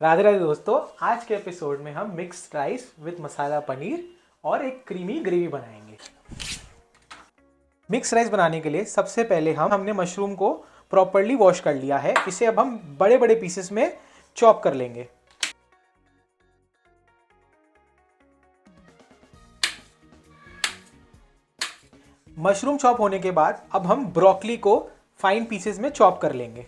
राधे राधे दोस्तों, आज के एपिसोड में हम mixed rice with masala paneer और एक क्रीमी ग्रेवी बनाएंगे। मिक्स राइस बनाने के लिए सबसे पहले हमने मशरूम को प्रॉपरली वॉश कर लिया है। इसे अब हम बड़े बड़े पीसेस में चॉप कर लेंगे। मशरूम चॉप होने के बाद अब हम ब्रोकली को फाइन पीसेस में चॉप कर लेंगे।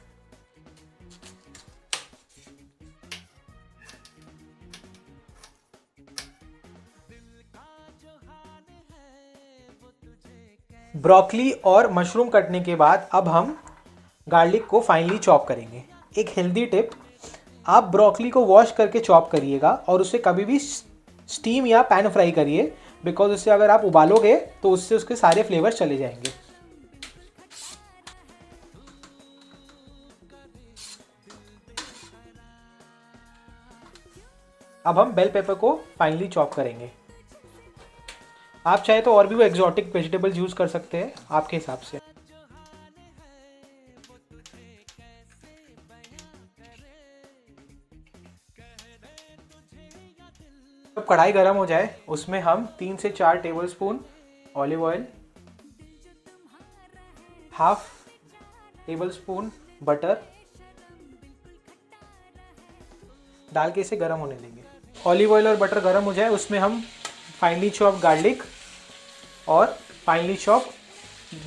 ब्रोकली और मशरूम कटने के बाद अब हम गार्लिक को फाइनली चॉप करेंगे। एक हेल्दी टिप, आप ब्रोकली को वॉश करके चॉप करिएगा और उसे कभी भी स्टीम या पैन फ्राई करिए, बिकॉज उससे अगर आप उबालोगे तो उससे उसके सारे फ्लेवर्स चले जाएंगे। अब हम बेल पेपर को फाइनली चॉप करेंगे। आप चाहे तो और भी वो एक्सोटिक वेजिटेबल्स यूज कर सकते हैं आपके हिसाब से। जब कढ़ाई गर्म हो जाए उसमें हम 3 से 4 tablespoon olive oil, half tablespoon butter डाल के इसे गर्म होने देंगे। ऑलिव ऑयल और बटर गर्म हो जाए उसमें हम फाइनली चॉप गार्लिक और फाइनली चॉप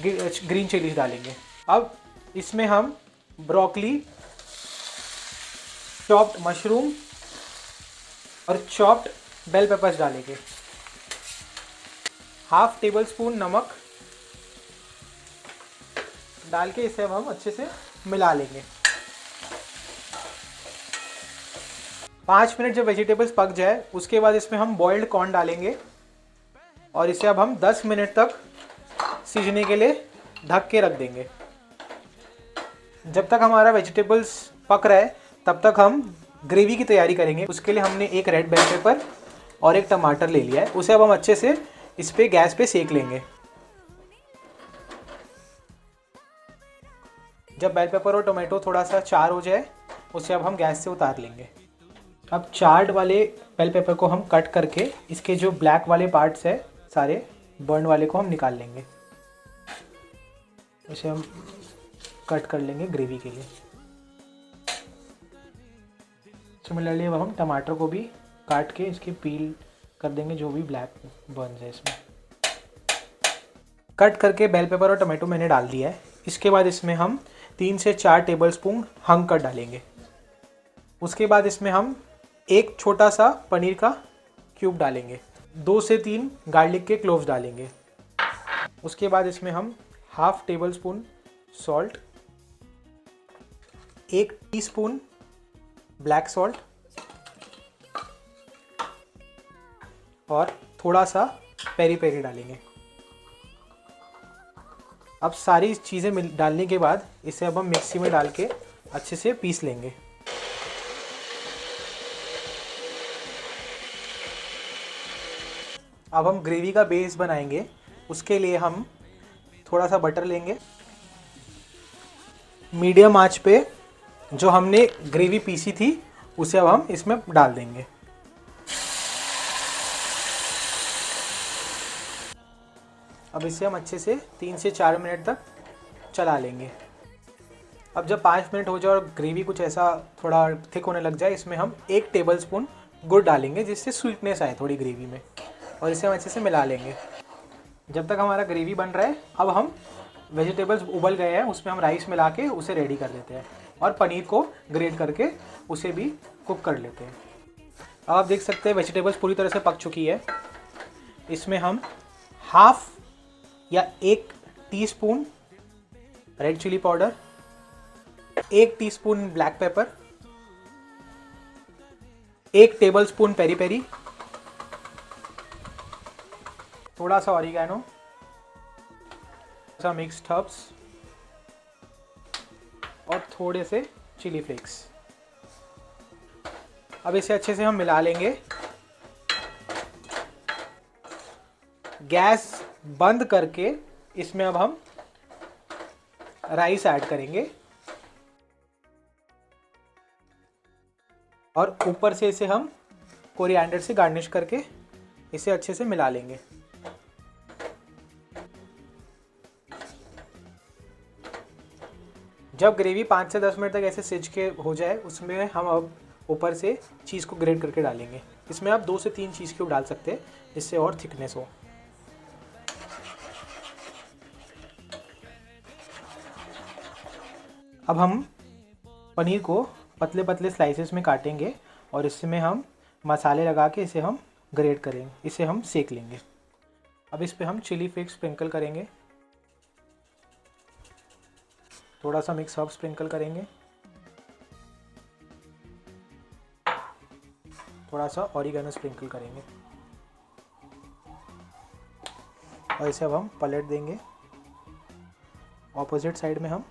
ग्रीन चिलीज डालेंगे। अब इसमें हम ब्रोकली, चॉप्ड मशरूम और चॉप्ड बेल पेपर्स डालेंगे। हाफ टेबल स्पून नमक डाल के इसे अब हम अच्छे से मिला लेंगे। 5 मिनट जब वेजिटेबल्स पक जाए उसके बाद इसमें हम बॉइल्ड कॉर्न डालेंगे और इसे अब हम 10 मिनट तक सीजने के लिए ढक के रख देंगे। जब तक हमारा वेजिटेबल्स पक रहा है तब तक हम ग्रेवी की तैयारी करेंगे। उसके लिए हमने एक रेड बेल पेपर और एक टमाटर ले लिया है। उसे अब हम अच्छे से इस पे गैस पे सेक लेंगे। जब बेल पेपर और टोमेटो थोड़ा सा चार हो जाए उसे अब हम गैस से उतार लेंगे। अब चार्ड वाले बेल पेपर को हम कट करके इसके जो ब्लैक वाले पार्ट्स है सारे बर्न वाले को हम निकाल लेंगे। इसे हम कट कर लेंगे ग्रेवी के लिए। सिमिलरली अब हम टमाटर को भी काट के इसके पील कर देंगे, जो भी ब्लैक बर्न्स है इसमें। कट करके बेल पेपर और टमाटो मैंने डाल दिया है। इसके बाद इसमें हम 3 से 4 टेबलस्पून हंग कर डालेंगे। उसके बाद इसमें हम एक छोटा सा पनीर का क्यूब डालेंगे। 2 से 3 गार्लिक के क्लोव्स डालेंगे। उसके बाद इसमें हम half table spoon salt, 1 teaspoon black salt और थोड़ा सा पेरी पेरी डालेंगे। अब सारी चीज़ें डालने के बाद इसे अब हम मिक्सी में डाल के अच्छे से पीस लेंगे। अब हम ग्रेवी का बेस बनाएंगे। उसके लिए हम थोड़ा सा बटर लेंगे। मीडियम आंच पे जो हमने ग्रेवी पीसी थी उसे अब हम इसमें डाल देंगे। अब इसे हम अच्छे से 3 से 4 मिनट तक चला लेंगे। अब जब 5 मिनट हो जाए और ग्रेवी कुछ ऐसा थोड़ा थिक होने लग जाए, इसमें हम 1 टेबलस्पून गुड़ डालेंगे जिससे स्वीटनेस आए थोड़ी ग्रेवी में, और इसे हम अच्छे से मिला लेंगे। जब तक हमारा ग्रेवी बन रहा है अब हम वेजिटेबल्स उबल गए हैं उसमें हम राइस मिला के उसे रेडी कर देते हैं और पनीर को ग्रेट करके उसे भी कुक कर लेते हैं। अब आप देख सकते हैं वेजिटेबल्स पूरी तरह से पक चुकी है। इसमें हम हाफ या 1 teaspoon red chilli powder, 1 teaspoon black pepper, 1 tablespoon peri peri, थोड़ा सा ऑरिगेनो, सा मिक्स्ड हर्ब्स और थोड़े से चिली फ्लेक्स। अब इसे अच्छे से हम मिला लेंगे। गैस बंद करके इसमें अब हम राइस ऐड करेंगे और ऊपर से इसे हम कोरिएंडर से गार्निश करके इसे अच्छे से मिला लेंगे। जब ग्रेवी 5 से 10 मिनट तक ऐसे सिज के हो जाए, उसमें हम अब ऊपर से चीज़ को ग्रेट करके डालेंगे। इसमें आप 2 से 3 चीज़ क्यूब डाल सकते हैं जिससे और थिकनेस हो। अब हम पनीर को पतले पतले स्लाइसेस में काटेंगे और इसमें हम मसाले लगा के इसे हम ग्रेट करेंगे, इसे हम सेक लेंगे। अब इस पे हम चिली फ्लेक्स स्प्रिंकल करेंगे, थोड़ा सा मिक्स हर्ब स्प्रिंकल करेंगे, थोड़ा सा ऑरिगेनो स्प्रिंकल करेंगे और इसे अब हम पलट देंगे। ऑपोजिट साइड में हम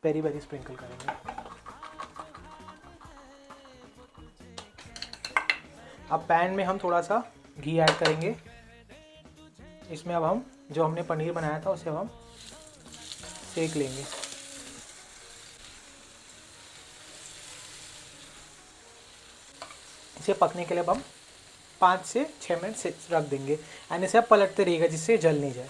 पेरी पेरी स्प्रिंकल करेंगे। अब पैन में हम थोड़ा सा घी ऐड करेंगे। इसमें अब हम जो हमने पनीर बनाया था उसे हम सेक लेंगे। इसे पकने के लिए अब हम 5 से 6 मिनट से रख देंगे एंड इसे आप पलटते रहिएगा जिससे जल नहीं जाए।